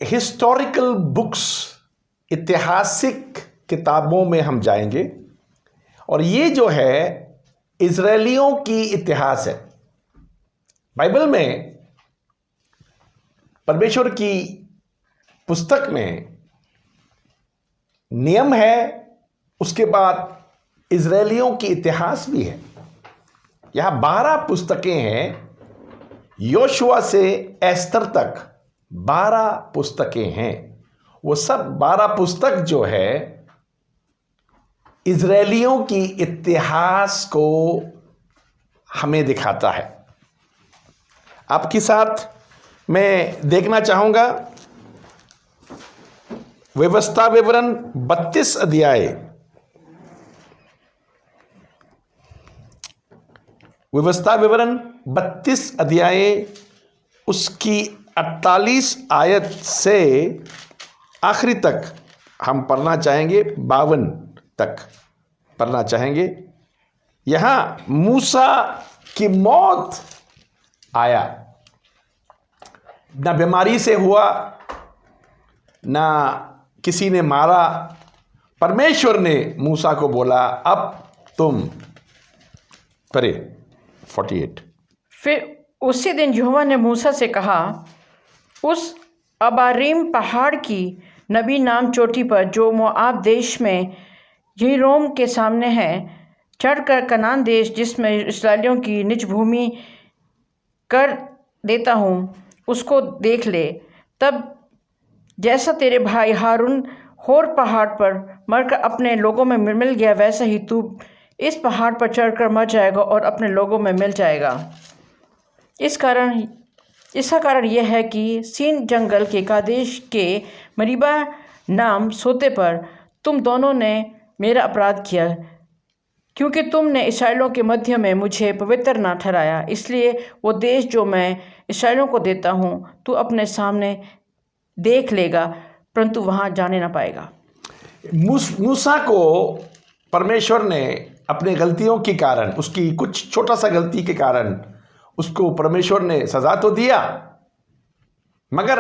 Historical books, ऐतिहासिक किताबों में हम जाएंगे और ये जो है इजरायलियों की इतिहास है। बाइबल में, परमेश्वर की पुस्तक में नियम है, उसके बाद इजरायलियों की इतिहास भी है। यहां 12 पुस्तकें हैं, योशुआ से एस्तर तक 12 पुस्तकें हैं। वो सब 12 पुस्तक जो है इजरायलियों की इतिहास को हमें दिखाता है। आपके साथ मैं देखना चाहूंगा व्यवस्था विवरण 32 अध्याय, व्यवस्था विवरण 32 अध्याय उसकी 48 आयत से आखिरी तक हम पढ़ना चाहेंगे, 52 तक पढ़ना चाहेंगे। यहां मूसा की मौत आया, ना बीमारी से हुआ, ना किसी ने मारा। परमेश्वर ने मूसा को बोला, अब तुम परे 48। फिर उसी दिन यहोवा ने मूसा से कहा, उस अबारीम पहाड़ की नबी नाम चोटी पर जो मोआब देश में यरीहोम के सामने है, चढ़कर कनान देश जिसमें इस्राएलियों की निज भूमि कर देता हूँ, उसको देख ले। तब जैसा तेरे भाई हारून होर पहाड़ पर मरकर अपने लोगों में मिल गया, वैसा ही तू इस पहाड़ पर चढ़कर मर जाएगा और अपने लोगों में मिल जाएगा। इसका कारण यह है कि सीन जंगल के कादेश के मरीबा नाम सोते पर तुम दोनों ने मेरा अपराध किया, क्योंकि तुमने इस्राएलियों के मध्य में मुझे पवित्र ना ठहराया। इसलिए वो देश जो मैं इस्राएलियों को देता हूँ, तू अपने सामने देख लेगा, परंतु वहाँ जाने ना पाएगा। मूसा को परमेश्वर ने अपने गलतियों के कारण, उसकी कुछ छोटा सा गलती के कारण उसको परमेश्वर ने सजा तो दिया, मगर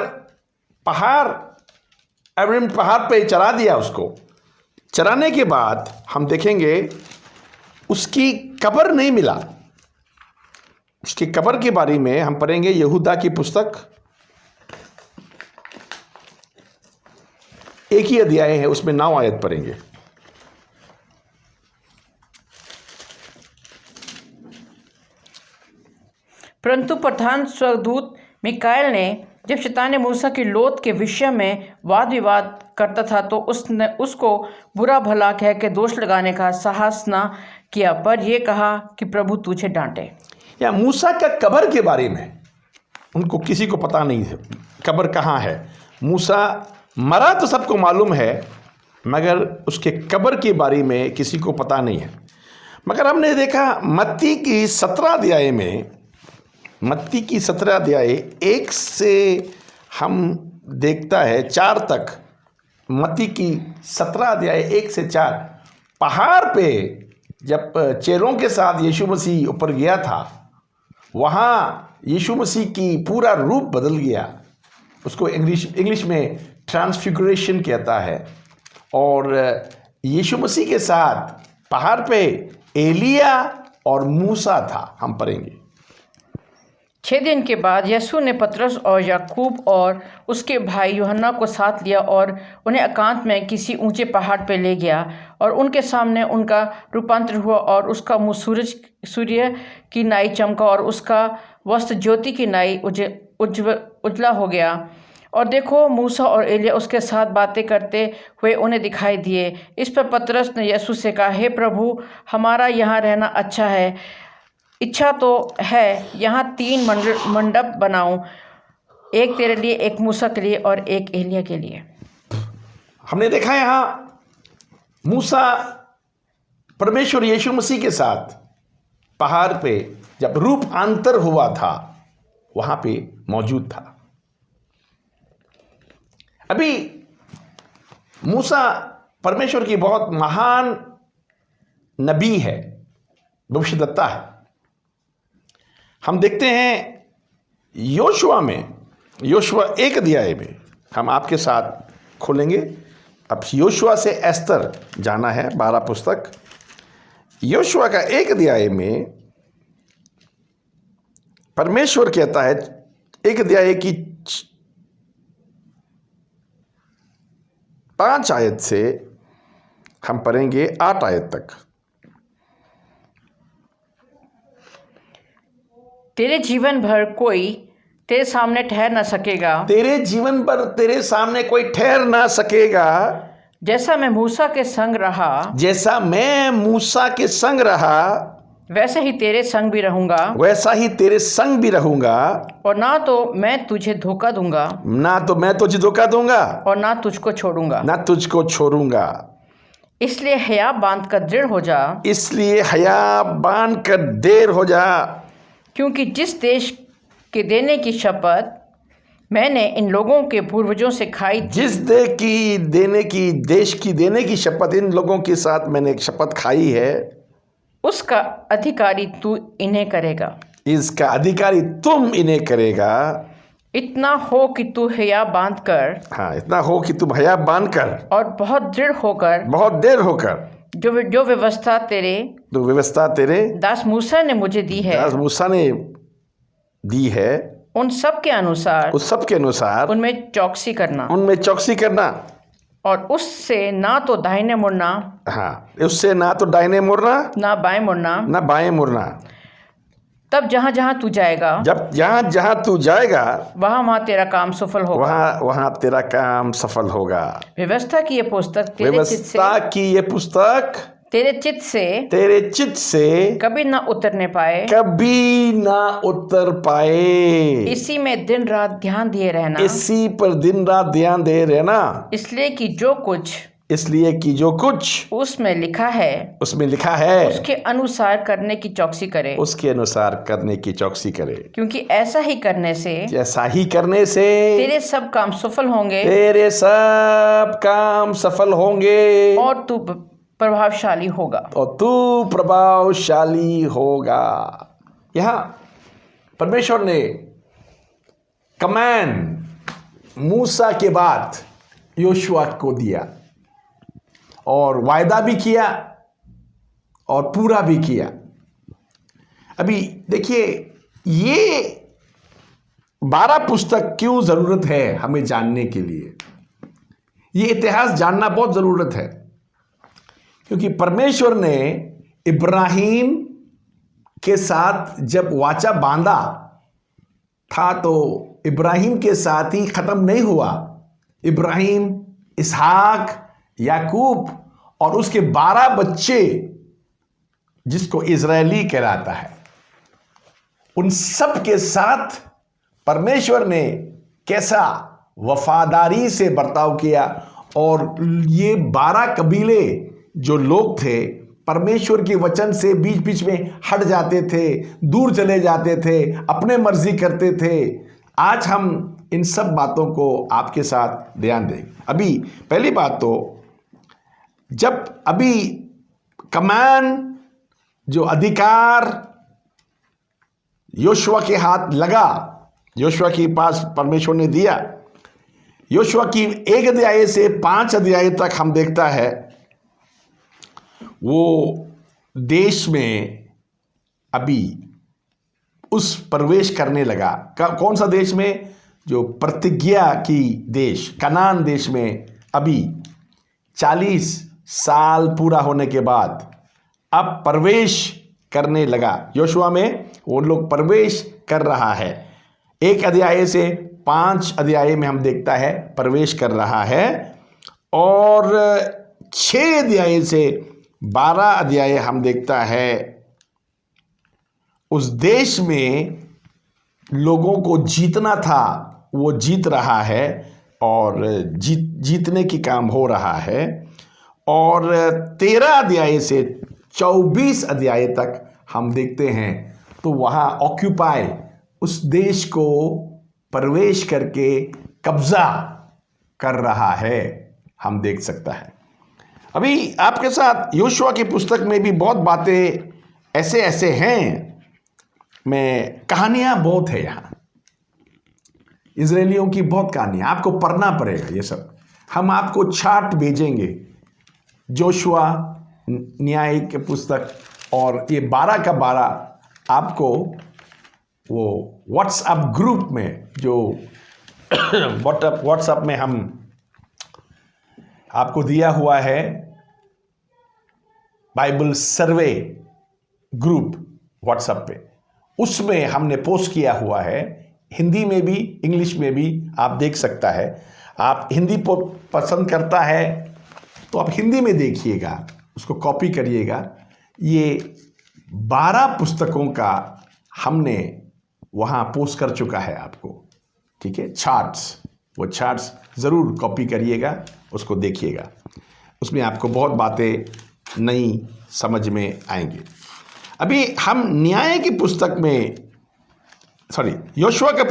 अब्रामीम पहाड़ पे चरा दिया। उसको चराने के बाद हम देखेंगे उसकी कब्र नहीं मिला। उसकी कब्र के बारे में हम पढ़ेंगे यहूदा की पुस्तक, एक ही अध्याय है, उसमें 9 आयत पढ़ेंगे। परंतु प्रधान स्वर्गदूत मिकाएल ने जब शैतान ने मूसा की लौत के विषय में वाद विवाद करता था, तो उसने उसको बुरा भला कह के दोष लगाने का साहस ना किया, पर यह कहा कि प्रभु तुझे डांटे। या मूसा का कब्र के बारे में उनको किसी को पता नहीं है, कब्र कहाँ है। मूसा मरा तो सबको मालूम है, मगर उसके कब्र के बारे में किसी को पता नहीं है। मगर हमने देखा मत्ती की 17 अध्याय में, मत्ती की 17 अध्याय 1 से हम देखता है 4 तक, मत्ती की 17 अध्याय 1 से 4, पहाड़ पे जब चेलों के साथ यीशु मसीह ऊपर गया था, वहाँ यीशु मसीह की पूरा रूप बदल गया। उसको इंग्लिश में ट्रांसफिगरेशन कहता है। और यीशु मसीह के साथ पहाड़ पे एलिया और मूसा था, हम पढ़ेंगे। 6 दिन के बाद यीशु ने पतरस और याकूब और उसके भाई यूहन्ना को साथ लिया और उन्हें एकांत में किसी ऊंचे पहाड़ पर ले गया, और उनके सामने उनका रूपांतर हुआ, और उसका मुँह सूर्य की नाई चमका, और उसका वस्त्र ज्योति की नाई उजला हो गया। और देखो, मूसा और एलिया उसके साथ बातें करते हुए उन्हें दिखाई दिए। इस पर पतरस ने यीशु से कहा, हे प्रभु, हमारा यहाँ रहना अच्छा है। इच्छा तो है यहाँ 3 मंडप बनाऊं, एक तेरे लिए, एक मूसा के लिए और एक एलिया के लिए। हमने देखा यहाँ मूसा परमेश्वर यीशु मसीह के साथ पहाड़ पे जब रूपांतर हुआ था, वहां पे मौजूद था। अभी मूसा परमेश्वर की बहुत महान नबी है, भविष्यद्वक्ता है। हम देखते हैं योशुआ 1 अध्याय में, हम आपके साथ खोलेंगे। अब योशुआ से एस्तर जाना है, 12 पुस्तक। योशुआ का 1 अध्याय में परमेश्वर कहता है, 1 अध्याय की 5 आयत से हम पढ़ेंगे 8 आयत तक। तेरे जीवन भर कोई तेरे सामने ठहर न सकेगा, तेरे जीवन पर तेरे सामने कोई ठहर ना सकेगा, जैसा मैं मूसा के संग रहा जैसा मैं मूसा के संग रहा वैसे ही तेरे संग भी रहूंगा, वैसा ही तेरे संग भी रहूंगा। और ना तो मैं तुझे धोखा दूंगा ना तो मैं तुझे धोखा दूंगा, और ना तुझको छोड़ूंगा। ना तुझको छोड़ूंगा। इसलिए हया बांध कर दृढ़ हो जा, इसलिए हया बांध कर देर हो जा, क्योंकि जिस देश के देने की शपथ मैंने इन लोगों के पूर्वजों से खाई थी, जिस देश की देने की शपथ इन लोगों के साथ मैंने एक शपथ खाई है, उसका अधिकारी तू इन्हें करेगा। इसका अधिकारी तुम इन्हें करेगा। इतना हो कि तू हया बांध कर, हाँ, इतना हो कि तुम हया बांध कर और बहुत दृढ़ होकर, बहुत देर होकर, जो व्यवस्था तेरे तो व्यवस्था तेरे दास मूसा ने मुझे दी है, दास मूसा ने दी है, उन सब के अनुसार उस सब के अनुसार उनमें चौकसी करना, उनमें चौकसी करना। और उससे ना तो दाहिने मुड़ना, हाँ, उससे ना तो दाहिने मुड़ना, ना बाएं मुड़ना। ना बाएं मुड़ना। तब जहाँ जहाँ तू जाएगा, जब जहाँ जहाँ तू जाएगा, वहाँ वहाँ तेरा काम सफल होगा। वहाँ वहाँ तेरा काम सफल होगा। व्यवस्था की ये पुस्तक व्यवस्था की ये पुस्तक तेरे चित्त से तेरे चित्त से कभी ना उतरने पाए, कभी ना उतर पाए। इसी में दिन रात ध्यान दिए रहना, इसी पर दिन रात ध्यान दे रहना, इसलिए कि जो कुछ उसमें लिखा है उसके अनुसार करने की चौकसी करे, उसके अनुसार करने की चौकसी करे। क्योंकि ऐसा ही करने से तेरे सब काम सफल होंगे, और तू प्रभावशाली होगा। यहाँ परमेश्वर ने कमांड मूसा के बाद योशुआ को दिया, और वायदा भी किया और पूरा भी किया। अभी देखिए, ये 12 पुस्तक क्यों जरूरत है हमें जानने के लिए। ये इतिहास जानना बहुत जरूरत है, क्योंकि परमेश्वर ने इब्राहिम के साथ जब वाचा बांधा था, तो इब्राहिम के साथ ही खत्म नहीं हुआ। इब्राहिम, इसहाक, याकूब और उसके 12 बच्चे, जिसको इजरायली कहलाता है, उन सब के साथ परमेश्वर ने कैसा वफादारी से बर्ताव किया। और ये 12 कबीले जो लोग थे, परमेश्वर के वचन से बीच बीच में हट जाते थे, दूर चले जाते थे, अपने मर्जी करते थे। आज हम इन सब बातों को आपके साथ ध्यान दें। अभी पहली बात तो, जब अभी कमान, जो अधिकार योशुआ के हाथ लगा, योशुआ के पास परमेश्वर ने दिया, योशुआ की 1 अध्याय से 5 अध्याय तक हम देखता है, वो देश में अभी उस प्रवेश करने लगा। कौन सा देश में? जो प्रतिज्ञा की देश, कनान देश में अभी 40 साल पूरा होने के बाद अब प्रवेश करने लगा। योशुआ में वो लोग प्रवेश कर रहा है। 1 अध्याय से 5 अध्याय में हम देखता है प्रवेश कर रहा है, और 6 अध्याय से 12 अध्याय हम देखता है उस देश में लोगों को जीतना था, वो जीत रहा है, और जीतने की काम हो रहा है। और 13 अध्याय से 24 अध्याय तक हम देखते हैं, तो वहाँ ऑक्यूपाई, उस देश को प्रवेश करके कब्जा कर रहा है, हम देख सकता है। अभी आपके साथ योशुआ की पुस्तक में भी बहुत बातें ऐसे ऐसे हैं, में कहानियां बहुत है यहाँ। इजरायलियों की बहुत कहानी, आपको पढ़ना पड़ेगा ये सब। हम आपको चार्ट भेजेंगे, जोशुआ न्याय के पुस्तक, और ये 12 का 12 आपको वो व्हाट्सएप ग्रुप में, जो व्हाट्सएप में हम आपको दिया हुआ है, बाइबल सर्वे ग्रुप व्हाट्सएप पे, उसमें हमने पोस्ट किया हुआ है, हिंदी में भी इंग्लिश में भी आप देख सकता है। आप हिंदी पसंद करता है तो आप हिंदी में देखिएगा, उसको कॉपी करिएगा। ये 12 पुस्तकों का हमने वहाँ पोस्ट कर चुका है आपको, ठीक है, चार्ट्स। वो चार्ट्स ज़रूर कॉपी करिएगा, उसको देखिएगा, उसमें आपको बहुत बातें नई समझ में आएंगी। अभी हम न्याय की पुस्तक में योशुआ का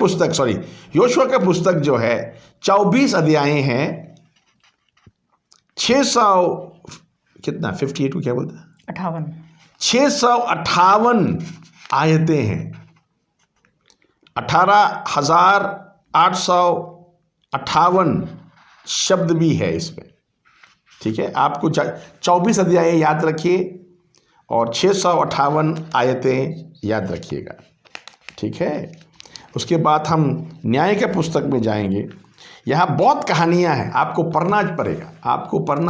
पुस्तक जो है 24 अध्याय हैं, 58 को क्या बोलते हैं, 658 आयतें हैं, 18,858 शब्द भी है इसमें, ठीक है। आपको 24 अध्याय याद रखिए और 658 आयतें याद रखिएगा, ठीक है। उसके बाद हम न्याय के पुस्तक में जाएंगे। यहाँ बहुत कहानियाँ हैं, आपको पढ़ना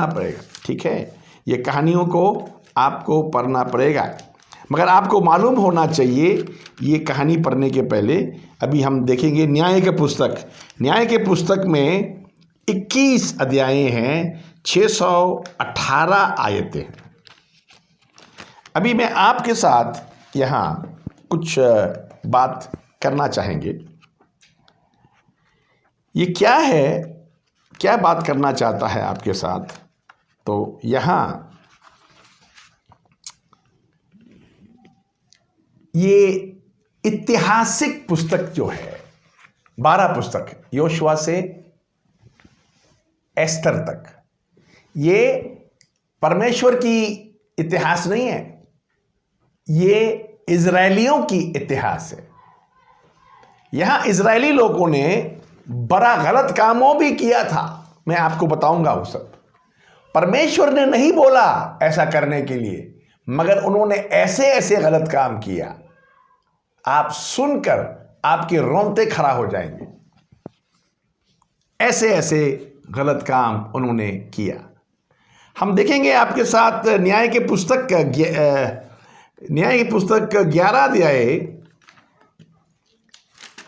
पड़ेगा, ठीक है। ये कहानियों को आपको पढ़ना पड़ेगा, मगर आपको मालूम होना चाहिए ये कहानी पढ़ने के पहले। अभी हम देखेंगे न्याय के पुस्तक में 21 अध्याय हैं, 618 आयतें हैं। अभी मैं आपके साथ यहाँ कुछ बात करना चाहेंगे। ये क्या है, क्या बात करना चाहता है आपके साथ, तो यहाँ ये ऐतिहासिक पुस्तक जो है, 12 पुस्तक, योशुआ से एस्तर तक, ये परमेश्वर की इतिहास नहीं है, ये इजरायलियों की इतिहास है। यहां इजरायली लोगों ने बड़ा गलत कामों भी किया था, मैं आपको बताऊंगा वो सब। परमेश्वर ने नहीं बोला ऐसा करने के लिए, मगर उन्होंने ऐसे ऐसे गलत काम किया, आप सुनकर आपके रोंगटे खड़ा हो जाएंगे। ऐसे ऐसे गलत काम उन्होंने किया। हम देखेंगे आपके साथ न्याय के पुस्तक 11 अध्याय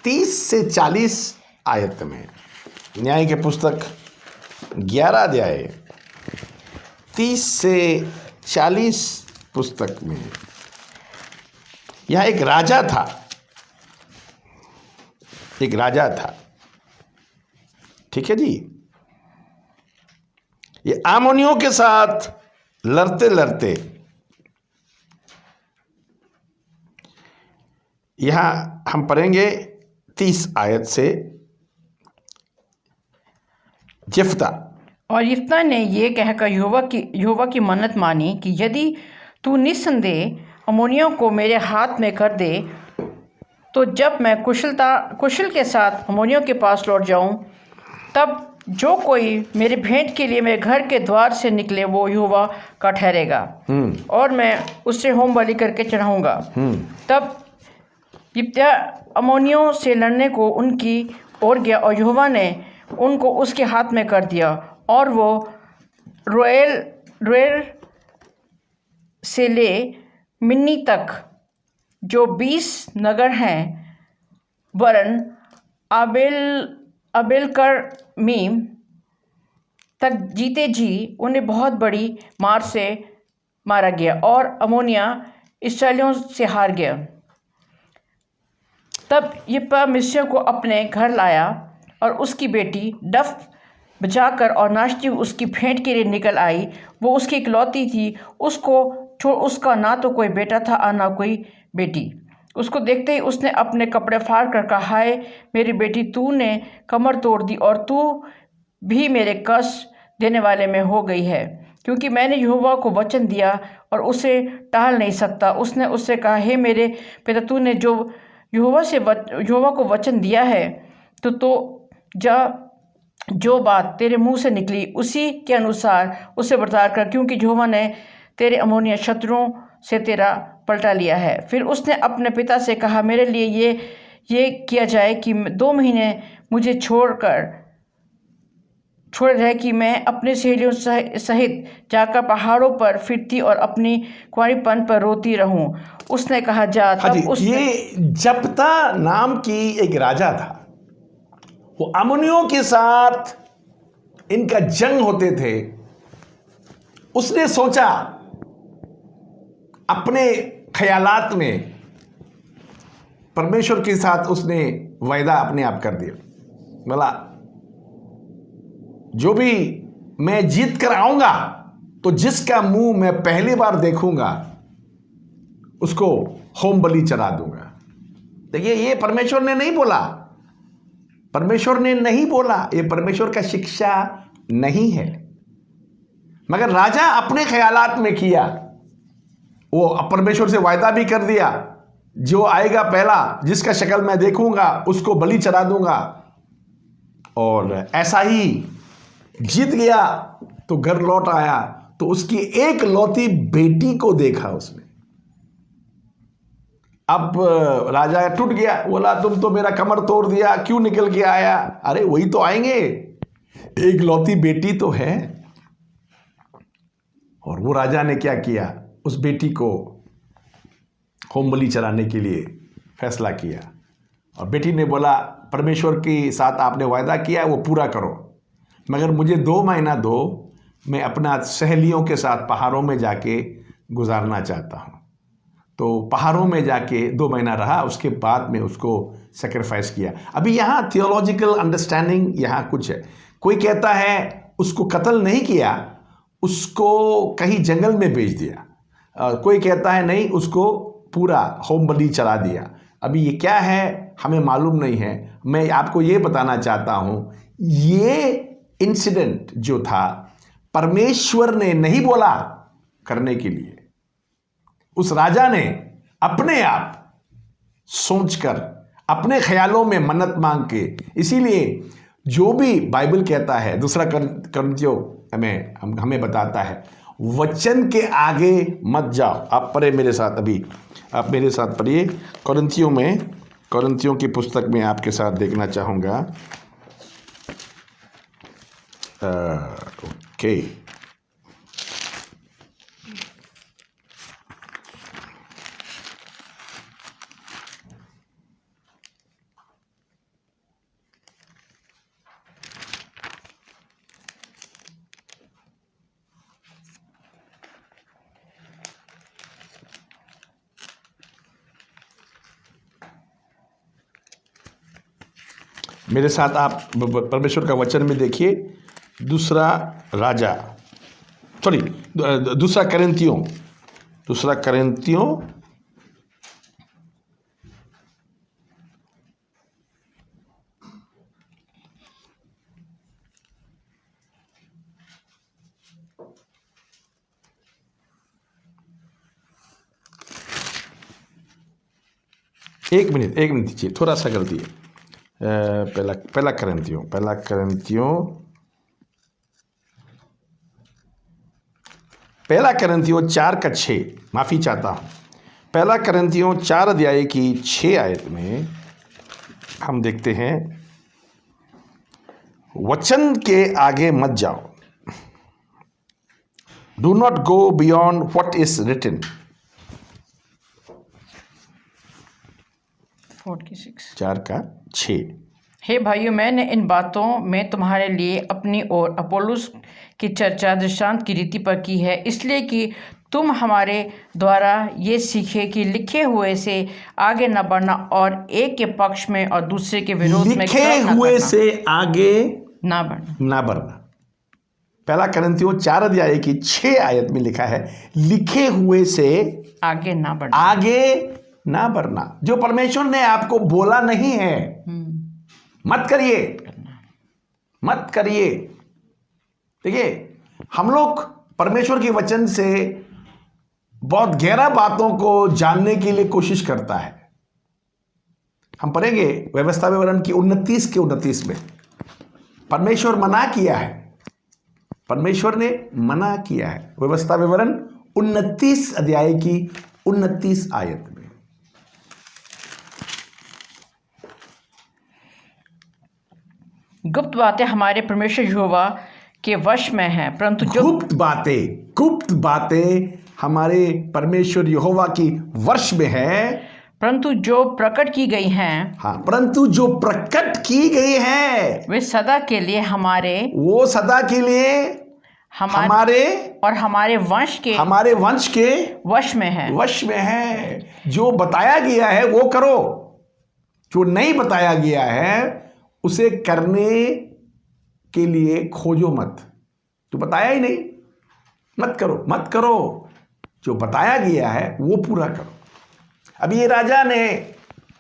30 से 40 आयत में। न्याय के पुस्तक 11 अध्याय 30 से 40 पुस्तक में, यहाँ एक राजा था, ठीक है जी। ये आमोनियों के साथ लड़ते लड़ते यहां हम पढ़ेंगे 30 आयत से। यिफ्ता, और यिफ्ता ने ये कहकर यहोवा की मन्नत मानी कि यदि तू निस्संदेह अम्मोनियों को मेरे हाथ में कर दे, तो जब मैं कुशल के साथ अम्मोनियों के पास लौट जाऊं, तब जो कोई मेरे भेंट के लिए मेरे घर के द्वार से निकले वो यहोवा का ठहरेगा, और मैं उससे होम बलि करके चढ़ाऊंगा। तब यिफ्ता अम्मोनियों से लड़ने को उनकी ओर गया, और यहोवा ने उनको उसके हाथ में कर दिया, और वो रोएल से ले मिन्नी तक, जो 20 नगर हैं, वरन आबेलकर्मीम तक जीते जी उन्हें बहुत बड़ी मार से मारा गया, और अम्मोनिया इस्राएलियों से हार गया। तब यिप्पा मिस्रियों को अपने घर लाया, और उसकी बेटी डफ बजाकर और नाचती हुई उसकी भेंट के लिए निकल आई। वो उसकी इकलौती थी, उसका ना तो कोई बेटा था और ना कोई बेटी। उसको देखते ही उसने अपने कपड़े फाड़ कर कहा, हाय मेरी बेटी, तूने कमर तोड़ दी, और तू भी मेरे कष्ट देने वाले में हो गई है, क्योंकि मैंने यहोवा को वचन दिया और उसे टाल नहीं सकता। उसने उससे कहा, हे मेरे पिता, तूने जो यहोवा को वचन दिया है तो जो बात तेरे मुंह से निकली उसी के अनुसार उससे बर्ताव कर, क्योंकि यहोवा ने तेरे अम्मोनिया शत्रुओं से तेरा पलटा लिया है। फिर उसने अपने पिता से कहा, मेरे लिए ये किया जाए कि 2 महीने मुझे छोड़ रहे कि मैं अपने सहेलियों सहित जाकर पहाड़ों पर फिरती और अपनी कुंवारीपन पर रोती रहूं। उसने कहा, जा। हाँ जी, तब उसने ये जप्ता नाम की एक राजा था, वो अम्मोनियों के साथ इनका जंग होते थे। उसने सोचा अपने ख्यालात में, परमेश्वर के साथ उसने वायदा अपने आप कर दिया, बोला जो भी मैं जीत कर आऊंगा तो जिसका मुंह मैं पहली बार देखूंगा उसको होम बलि चढ़ा दूंगा। देखिए, ये परमेश्वर ने नहीं बोला, परमेश्वर ने नहीं बोला, ये परमेश्वर का शिक्षा नहीं है, मगर राजा अपने ख्यालात में किया। वो परमेश्वर से वायदा भी कर दिया, जो आएगा पहला जिसका शक्ल मैं देखूंगा उसको बलि चढ़ा दूंगा। और ऐसा ही जीत गया तो घर लौट आया तो उसकी एक लौती बेटी को देखा उसने। अब राजा टूट गया, बोला तुम तो मेरा कमर तोड़ दिया, क्यों निकल के आया? अरे वही तो आएंगे, एक लौती बेटी तो है। और वो राजा ने क्या किया, उस बेटी को होम बलि चढ़ाने के लिए फैसला किया। और बेटी ने बोला, परमेश्वर के साथ आपने वायदा किया वो पूरा करो, मगर मुझे 2 महीना दो, मैं अपना सहेलियों के साथ पहाड़ों में जाके गुजारना चाहता हूँ। तो पहाड़ों में जाके 2 महीना रहा, उसके बाद में उसको सेक्रीफाइस किया। अभी यहाँ थियोलॉजिकल अंडरस्टैंडिंग यहाँ कुछ है। कोई कहता है उसको कत्ल नहीं किया, उसको कहीं जंगल में भेज दिया। कोई कहता है नहीं, उसको पूरा होम बलि चढ़ा दिया। अभी ये क्या है हमें मालूम नहीं है। मैं आपको ये बताना चाहता हूँ, ये इंसिडेंट जो था परमेश्वर ने नहीं बोला करने के लिए, उस राजा ने अपने आप सोचकर अपने ख्यालों में मन्नत मांग के। इसीलिए जो भी बाइबल कहता है, दूसरा कुरिन्थियों में हमें बताता है, वचन के आगे मत जाओ। आप पढ़े मेरे साथ, अभी आप मेरे साथ पढ़िए कुरिन्थियों की पुस्तक में आपके साथ देखना चाहूँगा। ओके, मेरे साथ आप परमेश्वर का वचन में देखिए। दूसरा कुरिन्थियों एक मिनट दीजिए, थोड़ा सा गलती है। पहला कुरिन्थियों 4:6, माफ़ी चाहता हूँ। पहला कुरिन्थियों 4 अध्याय की 6 आयत में हम देखते हैं, वचन के आगे मत जाओ, do not go beyond what is written. 4:6। हे भाइयों, मैंने इन बातों में तुम्हारे लिए अपनी और अपोलोस की चर्चा दृष्टांत की रीति पर की है, इसलिए कि तुम हमारे द्वारा ये सीखे कि लिखे हुए से आगे न बढ़ना और एक के पक्ष में और दूसरे के विरोध में लिखे हुए से आगे ना बढ़ना। पहला कुरिन्थियों 4 अध्याय की 6 आयत में लिखा है, लिखे हुए से आगे ना बढ़ना। जो परमेश्वर ने आपको बोला नहीं है, मत करिए। देखिए, हम लोग परमेश्वर के वचन से बहुत गहरा बातों को जानने के लिए कोशिश करता है, हम पढ़ेंगे व्यवस्था विवरण की 29 के 29 में परमेश्वर मना किया है, परमेश्वर ने मना किया है। व्यवस्था विवरण 29 अध्याय की 29 आयत में। गुप्त बातें हमारे परमेश्वर यहोवा के वश में हैं, परंतु जो गुप्त बातें हमारे परमेश्वर यहोवा की वश में है, परंतु जो प्रकट की गई हैं, हाँ, परंतु जो प्रकट की गई है वे सदा के लिए वो सदा के लिए हमारे और हमारे वंश के वश में है। जो बताया गया है वो करो, जो नहीं बताया गया है उसे करने के लिए खोजो मत। जो बताया ही नहीं मत करो, जो बताया गया है वो पूरा करो। अब ये राजा ने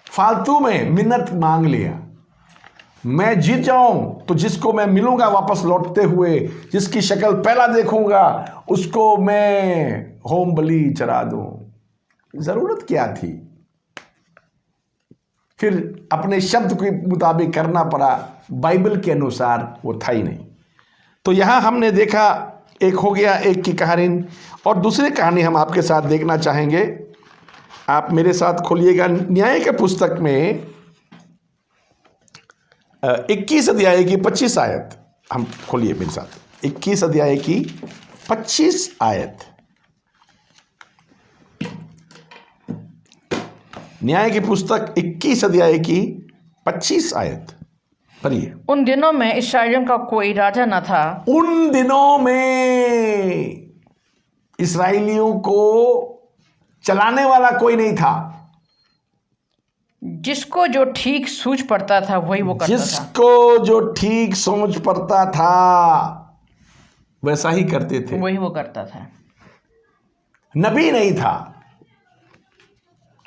फालतू में मिन्नत मांग लिया, मैं जीत जाऊं तो जिसको मैं मिलूंगा वापस लौटते हुए, जिसकी शक्ल पहला देखूंगा उसको मैं होम बलि चढ़ा दूं। जरूरत क्या थी? फिर अपने शब्द के मुताबिक करना पड़ा, बाइबल के अनुसार वो था ही नहीं। तो यहां हमने देखा, एक हो गया एक की कहानी, और दूसरी कहानी हम आपके साथ देखना चाहेंगे। आप मेरे साथ खोलिएगा न्याय के पुस्तक में 21 अध्याय की 25 आयत। हम खोलिए मेरे साथ 21 अध्याय की 25 आयत। न्याय की पुस्तक 21 अध्याय की 25 आयत पढ़िए। उन दिनों में इस्राएलियों का कोई राजा न था। उन दिनों में इस्राएलियों को चलाने वाला कोई नहीं था। जिसको जो ठीक सूझ पड़ता था वही वो करता था। जिसको जो ठीक समझ पड़ता था वैसा ही करते थे, वही वो करता था। नबी नहीं था,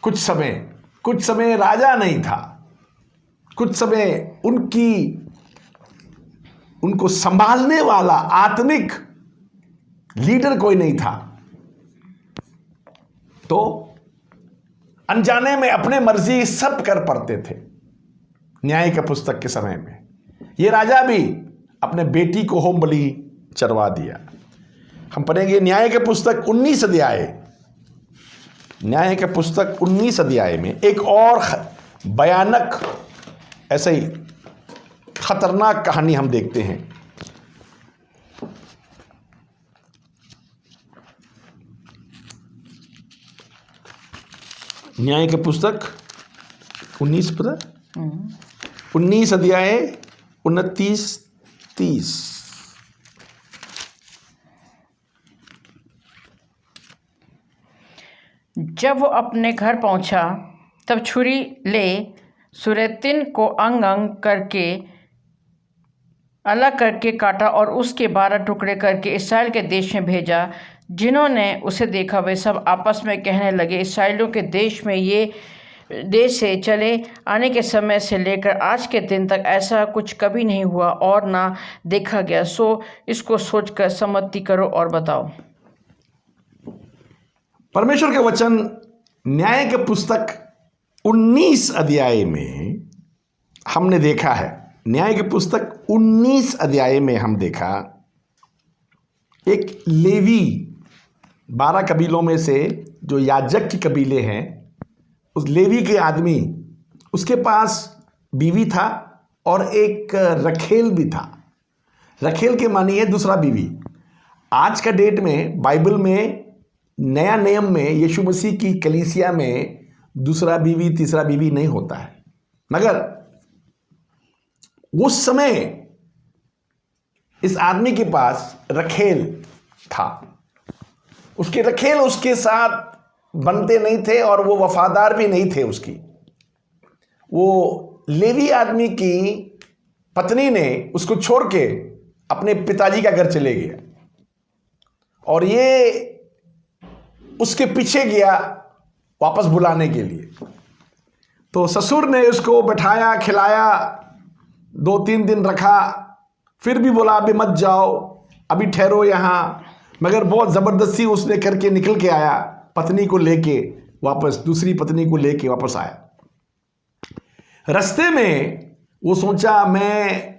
कुछ समय राजा नहीं था, कुछ समय उनको संभालने वाला आत्मिक लीडर कोई नहीं था। तो अनजाने में अपने मर्जी सब कर पड़ते थे। न्याय के पुस्तक के समय में ये राजा भी अपने बेटी को होम बलि चढ़वा दिया। हम पढ़ेंगे न्याय के पुस्तक 19 अध्याय, न्याय के पुस्तक 19 अध्याय में एक और भयानक ऐसे ही खतरनाक कहानी हम देखते हैं। न्याय के पुस्तक 19 पता 19 अध्याय 29-30। जब वो अपने घर पहुंचा तब छुरी ले सुरैतिन को अंग अंग करके अलग करके काटा और उसके 12 टुकड़े करके इस्राएल के देश में भेजा। जिन्होंने उसे देखा वे सब आपस में कहने लगे, इस्राएलियों के देश में ये देश से चले आने के समय से लेकर आज के दिन तक ऐसा कुछ कभी नहीं हुआ और ना देखा गया। सो इसको सोचकर सम्मति करो और बताओ। परमेश्वर के वचन न्याय के पुस्तक 19 अध्याय में हमने देखा है। न्याय के पुस्तक 19 अध्याय में हम देखा एक लेवी 12 कबीलों में से जो याजक के कबीले हैं, उस लेवी के आदमी, उसके पास बीवी था और एक रखेल भी था। रखेल के मानी है दूसरा बीवी। आज का डेट में बाइबल में नया नियम में यीशु मसीह की कलीसिया में दूसरा बीवी तीसरा बीवी नहीं होता है, मगर उस समय इस आदमी के पास रखेल था। उसके रखेल उसके साथ बनते नहीं थे और वो वफादार भी नहीं थे उसकी। वो लेवी आदमी की पत्नी ने उसको छोड़ के अपने पिताजी का घर चले गया और ये उसके पीछे गया वापस बुलाने के लिए। तो ससुर ने उसको बैठाया, खिलाया, 2-3 दिन रखा, फिर भी बोला अभी मत जाओ, अभी ठहरो यहाँ। मगर बहुत ज़बरदस्ती उसने करके निकल के आया, पत्नी को लेके वापस, दूसरी पत्नी को लेके वापस आया। रास्ते में वो सोचा मैं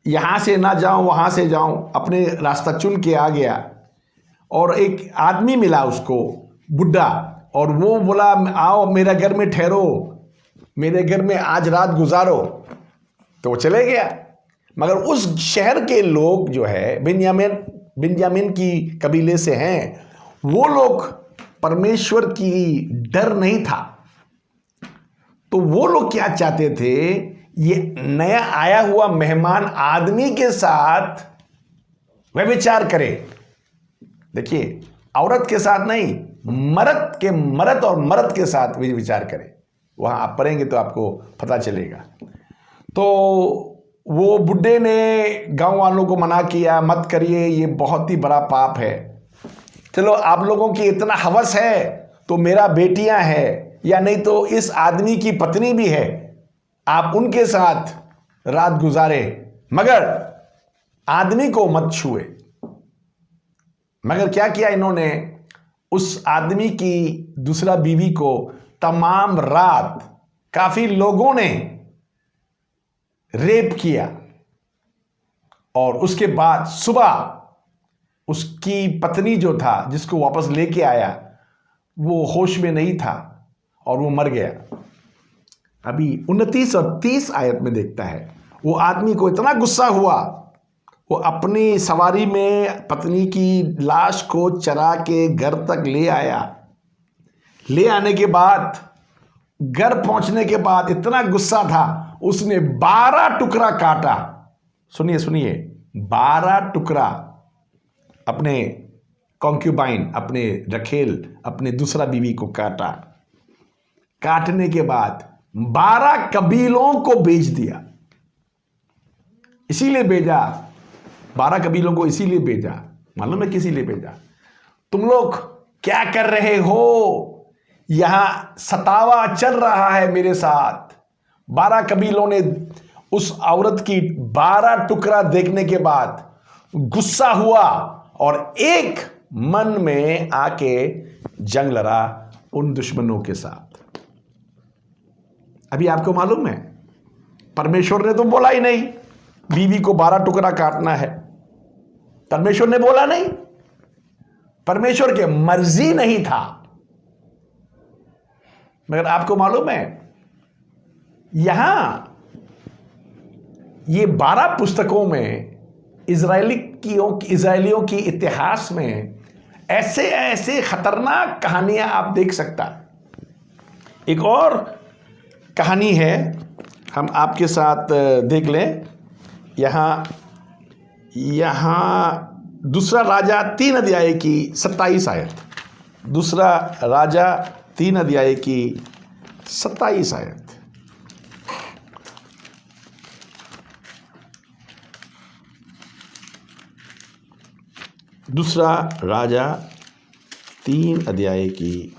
यहाँ से ना जाऊँ वहाँ से जाऊँ, अपने रास्ता चुन के आ गया। और एक आदमी मिला उसको, बुढ़ा, और वो बोला आओ मेरे घर में ठहरो, मेरे घर में आज रात गुजारो। तो वो चले गया। मगर उस शहर के लोग जो है बिन्यामीन की कबीले से हैं, वो लोग परमेश्वर की डर नहीं था। तो वो लोग क्या चाहते थे, ये नया आया हुआ मेहमान आदमी के साथ व्यभिचार करे। देखिए, औरत के साथ नहीं, मर्द और मर्द के साथ व्यभिचार करे। वहां आप पढ़ेंगे तो आपको पता चलेगा। तो वो बुड्ढे ने गांव वालों को मना किया, मत करिए, ये बहुत ही बड़ा पाप है। चलो आप लोगों की इतना हवस है तो मेरा बेटियां हैं, या नहीं तो इस आदमी की पत्नी भी है, आप उनके साथ रात गुजारे, मगर आदमी को मत छुए। मगर क्या किया इन्होंने, उस आदमी की दूसरा बीवी को तमाम रात काफी लोगों ने रेप किया। और उसके बाद सुबह उसकी पत्नी जो था, जिसको वापस लेके आया, वो होश में नहीं था और वो मर गया। अभी 29 और 30 आयत में देखता है, वो आदमी को इतना गुस्सा हुआ, वो अपनी सवारी में पत्नी की लाश को चरा के घर तक ले आया। ले आने के बाद, घर पहुंचने के बाद इतना गुस्सा था, उसने 12 टुकड़ा काटा। सुनिए 12 टुकड़ा अपने कॉन्क्यूबाइन, अपने रखेल, अपने दूसरा बीवी को काटा। काटने के बाद 12 कबीलों को बेच दिया। इसीलिए भेजा, 12 कबीलों को इसीलिए भेजा, मालूम है किसी लिए भेजा? तुम लोग क्या कर रहे हो, यहां सतावा चल रहा है मेरे साथ। 12 कबीलों ने उस औरत की 12 टुकड़ा देखने के बाद गुस्सा हुआ और एक मन में आके जंग लड़ा उन दुश्मनों के साथ। अभी आपको मालूम है, परमेश्वर ने तो बोला ही नहीं बीवी को 12 टुकड़ा काटना है। परमेश्वर ने बोला नहीं, परमेश्वर के मर्जी नहीं था। मगर आपको मालूम है, यहां ये 12 पुस्तकों में इजरायलियों की इतिहास में ऐसे खतरनाक कहानियां आप देख सकता। एक और कहानी है, हम आपके साथ देख लें। यहाँ दूसरा राजा 3 अध्याय की 27 आयत। दूसरा राजा 3 अध्याय की 27 आयत। दूसरा राजा 3 अध्याय की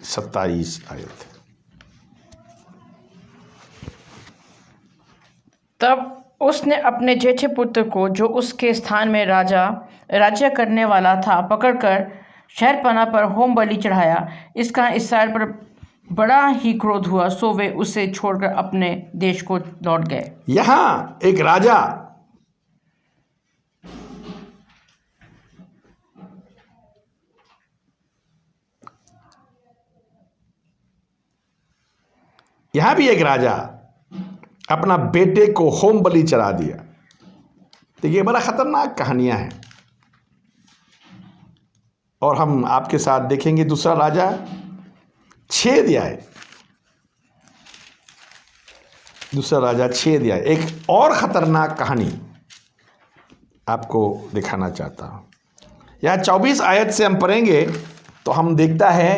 27 आयत। तब उसने अपने जेठे पुत्र को, जो उसके स्थान में राज्य करने वाला था, पकड़कर शहरपनाह पर होम बलि चढ़ाया। इसका इस्राएल पर बड़ा ही क्रोध हुआ, सो वे उसे छोड़कर अपने देश को लौट गए। यहाँ एक राजा यहां भी एक राजा अपना बेटे को होम बलि चढ़ा दिया। देखिए, बड़ा खतरनाक कहानियां हैं। और हम आपके साथ देखेंगे दूसरा राजा 6 अध्याय। दूसरा राजा 6 अध्याय, एक और खतरनाक कहानी आपको दिखाना चाहता हूं। यह 24 आयत से हम पढ़ेंगे तो हम देखता है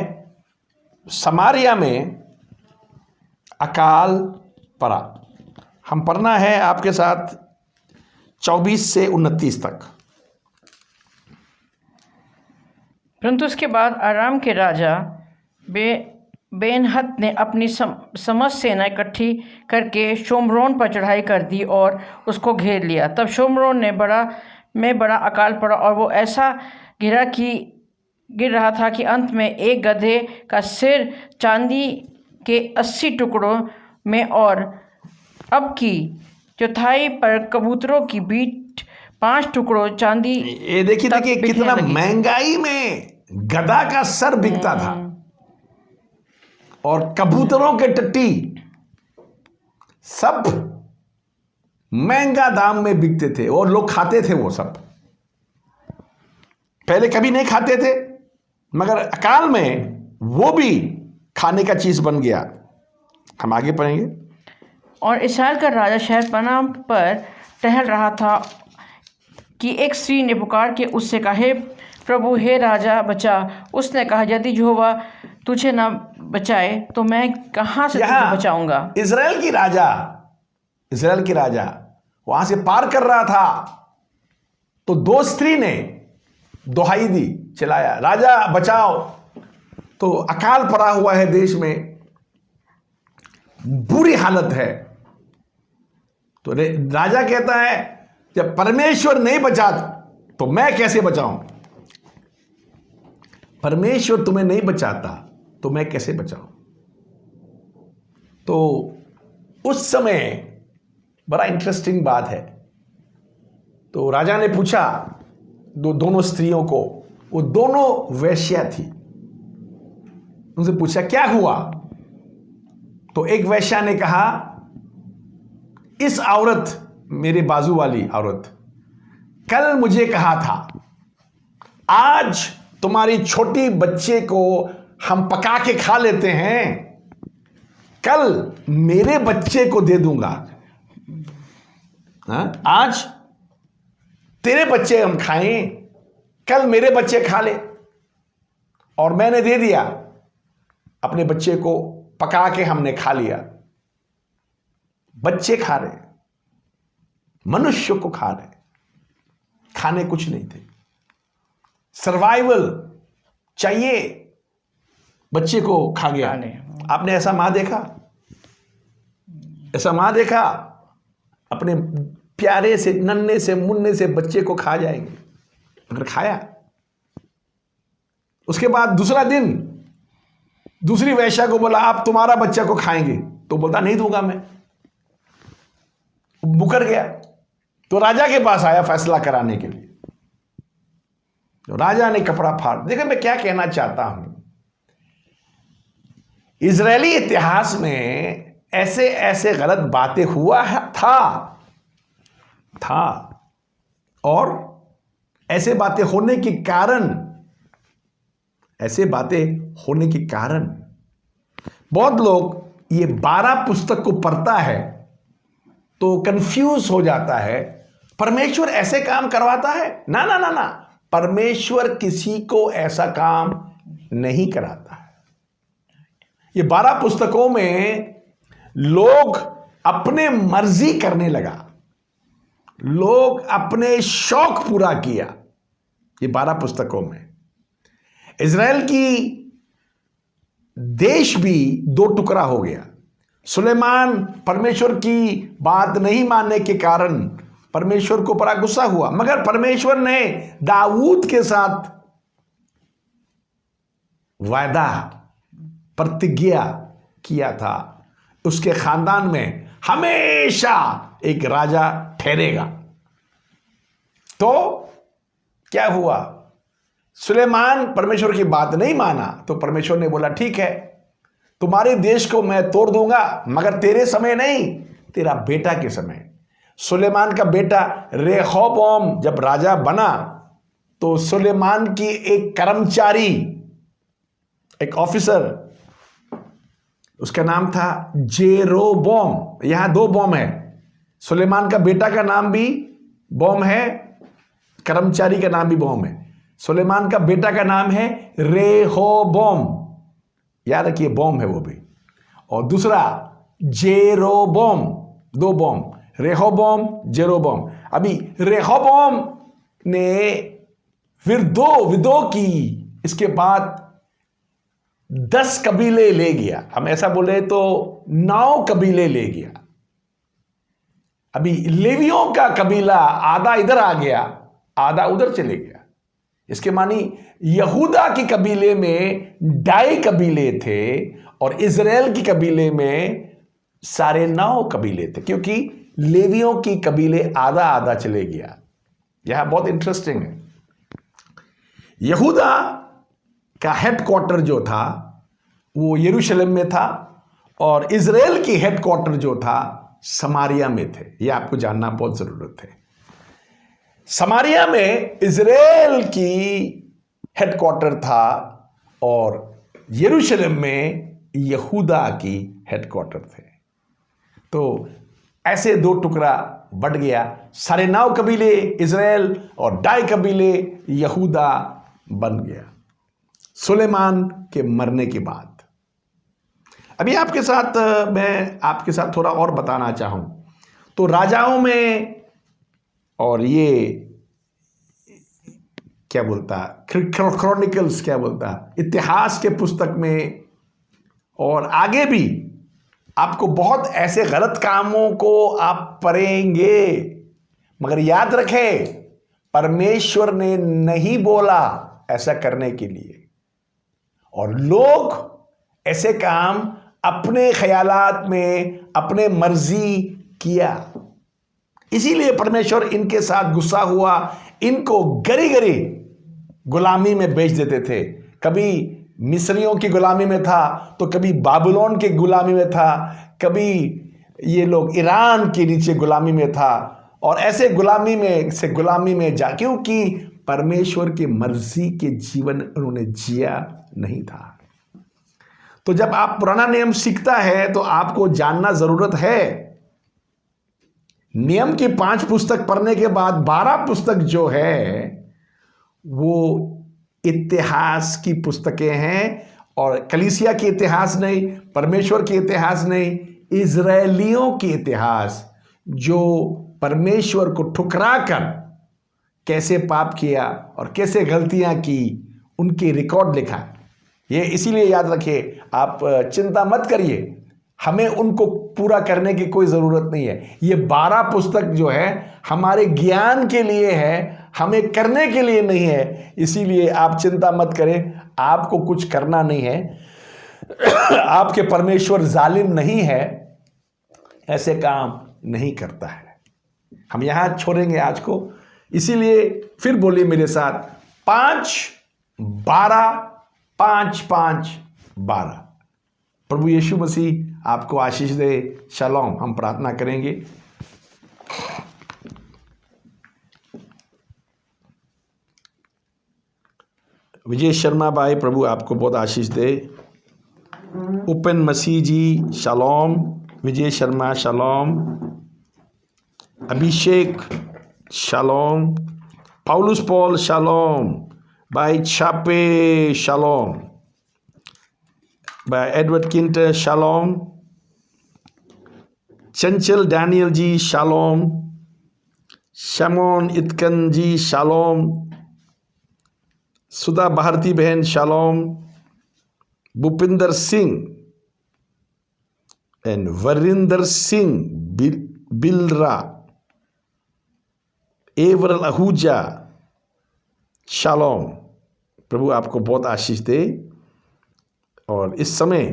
समारिया में अकाल पड़ा। हम पढ़ना है आपके साथ 24 से 29 तक। परंतु उसके बाद आराम के राजा बेनहत ने अपनी समस्त सेना इकट्ठी करके शोम्रोन पर चढ़ाई कर दी और उसको घेर लिया। तब शोम्रोन में बड़ा अकाल पड़ा और वो ऐसा गिर रहा था कि अंत में एक गधे का सिर चांदी के 80 टुकड़ों में और अब की चौथाई पर कबूतरों की बीट 5 टुकड़ों चांदी ये देखिए तक देखिए बिकने कितना लगी। महंगाई में गधा का सर बिकता था और कबूतरों के टट्टी सब महंगा दाम में बिकते थे और लोग खाते थे। वो सब पहले कभी नहीं खाते थे, मगर अकाल में वो भी खाने का चीज बन गया। हम आगे पढ़ेंगे। और इस्राएल का राजा शहरपनाह पर टहल रहा था कि एक स्त्री ने पुकार के उससे कहा, हे प्रभु, हे राजा, बचा। उसने कहा, यदि यहोवा तुझे न बचाए तो मैं कहाँ से तुझे बचाऊंगा। इस्राएल की राजा वहां से पार कर रहा था तो दो स्त्री ने दुहाई दी, चिल्लाया, राजा बचाओ। तो अकाल पड़ा हुआ है देश में, बुरी हालत है। तो राजा कहता है, जब परमेश्वर नहीं बचा तो मैं कैसे बचाऊं? परमेश्वर तुम्हें नहीं बचाता तो मैं कैसे बचाऊं? तो उस समय बड़ा इंटरेस्टिंग बात है। तो राजा ने पूछा दोनों स्त्रियों को, वो दोनों वेश्या थी, उनसे पूछा क्या हुआ? तो एक वेश्या ने कहा, इस औरत, मेरे बाजू वाली औरत, कल मुझे कहा था, आज तुम्हारी छोटी बच्चे को हम पका के खा लेते हैं, कल मेरे बच्चे को दे दूंगा। आज तेरे बच्चे हम खाएं, कल मेरे बच्चे खा ले। और मैंने दे दिया, अपने बच्चे को पका के हमने खा लिया। बच्चे खा रहे, मनुष्य को खा रहे, खाने कुछ नहीं थे। सर्वाइवल चाहिए, बच्चे को खा गया। आपने ऐसा मां देखा? ऐसा मां देखा? अपने प्यारे से, नन्हे से, मुन्ने से बच्चे को खा जाएंगे। अगर खाया, उसके बाद दूसरा दिन दूसरी वेश्या को बोला, आप तुम्हारा बच्चा को खाएंगे, तो बोलता नहीं दूंगा मैं, मुकर गया। तो राजा के पास आया फैसला कराने के लिए। तो राजा ने कपड़ा फाड़। देखिए मैं क्या कहना चाहता हूं, इजरायली इतिहास में ऐसे ऐसे गलत बातें हुआ था और ऐसे बातें होने के कारण बहुत लोग ये 12 पुस्तक को पढ़ता है तो कंफ्यूज हो जाता है। परमेश्वर ऐसे काम करवाता है? ना ना ना ना, परमेश्वर किसी को ऐसा काम नहीं कराता है। ये 12 पुस्तकों में लोग अपने मर्जी करने लगा, लोग अपने शौक पूरा किया। ये 12 पुस्तकों में इजराइल की देश भी 2 टुकड़ा हो गया। सुलेमान परमेश्वर की बात नहीं मानने के कारण परमेश्वर को बड़ा गुस्सा हुआ, मगर परमेश्वर ने दाऊद के साथ वायदा, प्रतिज्ञा किया था, उसके खानदान में हमेशा एक राजा ठहरेगा। तो क्या हुआ? सुलेमान परमेश्वर की बात नहीं माना तो परमेश्वर ने बोला, ठीक है, तुम्हारे देश को मैं तोड़ दूंगा, मगर तेरे समय नहीं, तेरा बेटा के समय। सुलेमान का बेटा रेहोबोम जब राजा बना तो सुलेमान की एक कर्मचारी, एक ऑफिसर, उसका नाम था जेरोबोम। यहां 2 बॉम है, सुलेमान का बेटा का नाम भी बॉम है, कर्मचारी का नाम भी बॉम है। सुलेमान का बेटा का नाम है रेहोबोम, याद रखिए, बॉम है वो भी। और दूसरा जेरोबोम, 2 बॉम, रेहोबोम, जेरोबोम। अभी रेहोबोम ने फिर 2 विदों की, इसके बाद 10 कबीले ले गया। हम ऐसा बोले तो 9 कबीले ले गया। अभी लेवियों का कबीला आधा इधर आ गया, आधा उधर चले गया। इसके मानी यहूदा के कबीले में 2.5 कबीले थे और इजराइल के कबीले में सारे 9 कबीले थे, क्योंकि लेवियों की कबीले आधा आधा चले गया। यह बहुत इंटरेस्टिंग है। यहूदा का हेडक्वार्टर जो था वो यरूशलेम में था, और इज़राइल की हेडक्वार्टर जो था समारिया में थे। यह आपको जानना बहुत जरूरत है। समारिया में इज़राइल की हेडक्वार्टर था और यरूशलेम में यहूदा की हेडक्वार्टर थे। तो ऐसे 2 टुकड़ा बढ़ गया। सारे 9 कबीले इज़राइल और 2.5 कबीले यहूदा बन गया सुलेमान के मरने के बाद। अभी मैं आपके साथ थोड़ा और बताना चाहूं तो राजाओं में, और ये क्या बोलता, क्रॉनिकल्स क्या बोलता, इतिहास के पुस्तक में और आगे भी आपको बहुत ऐसे गलत कामों को आप पढ़ेंगे, मगर याद रखें परमेश्वर ने नहीं बोला ऐसा करने के लिए, और लोग ऐसे काम अपने ख्यालात में अपने मर्जी किया। इसीलिए परमेश्वर इनके साथ गुस्सा हुआ, इनको गरी गरी गुलामी में बेच देते थे। कभी मिस्रियों की गुलामी में था, तो कभी बाबुलोन के गुलामी में था, कभी ये लोग ईरान के नीचे गुलामी में था, और ऐसे गुलामी में जा, क्योंकि परमेश्वर की मर्जी के जीवन उन्होंने जिया नहीं था। तो जब आप पुराना नियम सीखता है तो आपको जानना जरूरत है, नियम की 5 पुस्तक पढ़ने के बाद 12 पुस्तक जो है वो इतिहास की पुस्तकें हैं, और कलीसिया के इतिहास नहीं, परमेश्वर के इतिहास नहीं, इजरायलियों के इतिहास, जो परमेश्वर को ठुकरा कर कैसे पाप किया और कैसे गलतियां की, उनके रिकॉर्ड लिखा। ये इसीलिए याद रखिए, आप चिंता मत करिए, हमें उनको पूरा करने की कोई ज़रूरत नहीं है। ये 12 पुस्तक जो है हमारे ज्ञान के लिए है, हमें करने के लिए नहीं है। इसीलिए आप चिंता मत करें, आपको कुछ करना नहीं है। आपके परमेश्वर जालिम नहीं है, ऐसे काम नहीं करता है। हम यहाँ छोड़ेंगे आज को, इसीलिए फिर बोलिए मेरे साथ, 5 12 5 5 12। प्रभु यीशु मसीह आपको आशीष दे। शलोम। हम प्रार्थना करेंगे। विजय शर्मा भाई, प्रभु आपको बहुत आशीष दे। उपेन मसीह जी शलोम। विजय शर्मा शलोम। अभिषेक शलोम। पाउलुस पॉल शलोम। भाई छापे शलोम। भाई एडवर्ड किंटर शलोम। चंचल डैनियल जी शलोम। शमोन इतकन जी शलोम। सुधा भारती बहन शलोम। भूपिंदर सिंह एंड वरिंदर सिंह बिलरा। एवरल आहूजा शालोम। प्रभु आपको बहुत आशीष दे। और इस समय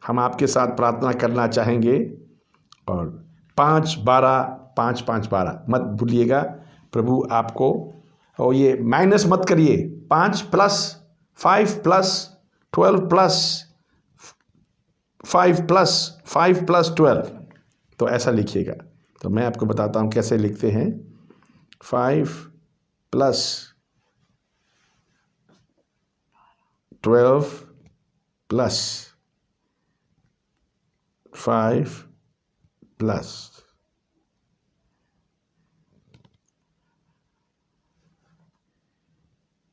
हम आपके साथ प्रार्थना करना चाहेंगे, और 5 12 5 5 12 मत भूलिएगा। प्रभु आपको, और ये माइनस मत करिए, 5 + 5 + 12 + 5 + 5 + 12, तो ऐसा लिखिएगा। तो मैं आपको बताता हूँ कैसे लिखते हैं। 5 + 12 + 5 +